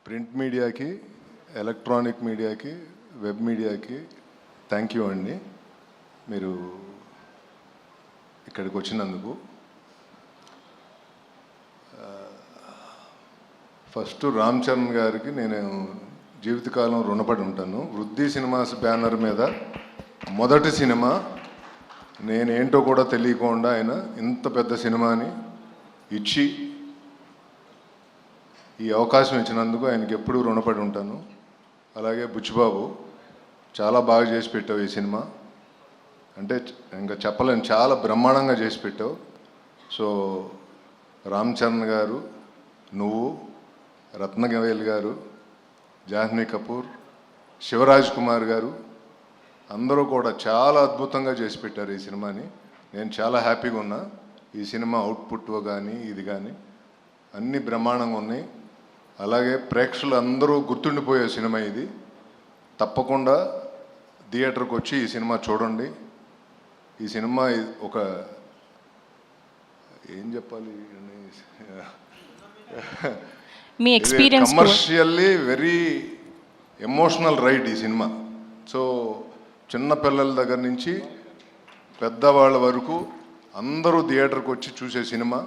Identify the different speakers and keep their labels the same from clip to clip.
Speaker 1: Print మీడియాకి, electronic మీడియాకి, web మీడియాకి థ్యాంక్ యూ అండి. మీరు ఇక్కడికి వచ్చినందుకు. ఫస్ట్ రామ్ చరణ్ గారికి నేను జీవితకాలం రుణపడి ఉంటాను. వృద్ధి సినిమాస్ బ్యానర్ మీద మొదటి సినిమా, నేనేంటో కూడా తెలియకుండా ఆయన ఇంత పెద్ద సినిమాని ఇచ్చి ఈ అవకాశం ఇచ్చినందుకు ఆయనకి ఎప్పుడూ రుణపడి ఉంటాను. అలాగే బుచ్చిబాబు, చాలా బాగా చేసి పెట్టావు ఈ సినిమా. అంటే ఇంకా చెప్పలేను, చాలా బ్రహ్మాండంగా చేసి పెట్టావు. సో రామ్ చరణ్ గారు, నువ్వు, రత్నగవేల్ గారు, జాహ్నవి కపూర్, శివరాజ్ కుమార్ గారు అందరూ కూడా చాలా అద్భుతంగా చేసి పెట్టారు ఈ సినిమాని. నేను చాలా హ్యాపీగా ఉన్నా. ఈ సినిమా అవుట్పుట్ కానీ ఇది కానీ అన్నీ బ్రహ్మాండంగా ఉన్నాయి. అలాగే ప్రేక్షకులు అందరూ గుర్తుండిపోయే సినిమా ఇది. తప్పకుండా థియేటర్కి వచ్చి ఈ సినిమా చూడండి. ఈ సినిమా ఒక ఏం చెప్పాలి,
Speaker 2: మీ experience
Speaker 1: commercially very emotional ride ఈ సినిమా. సో చిన్న పిల్లల దగ్గర నుంచి పెద్దవాళ్ళ వరకు అందరూ థియేటర్కి వచ్చి చూసే సినిమా.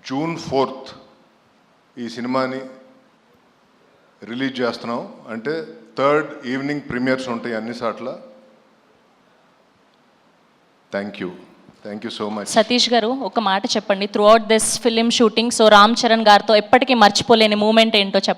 Speaker 1: June 4th ఈ సినిమాని రిలీజ్ చేస్తున్నాం. అంటే 3rd ఈవినింగ్ ప్రీమియర్స్ ఉంటాయి అన్ని సార్ల. Thank you so much.
Speaker 2: Satish గారు, ఒక మాట చెప్పండి. Through out this film shooting, so Ram Charan గారితో ఎప్పటికీ మర్చిపోలేని మూమెంట్ ఏంటో చెప్పండి.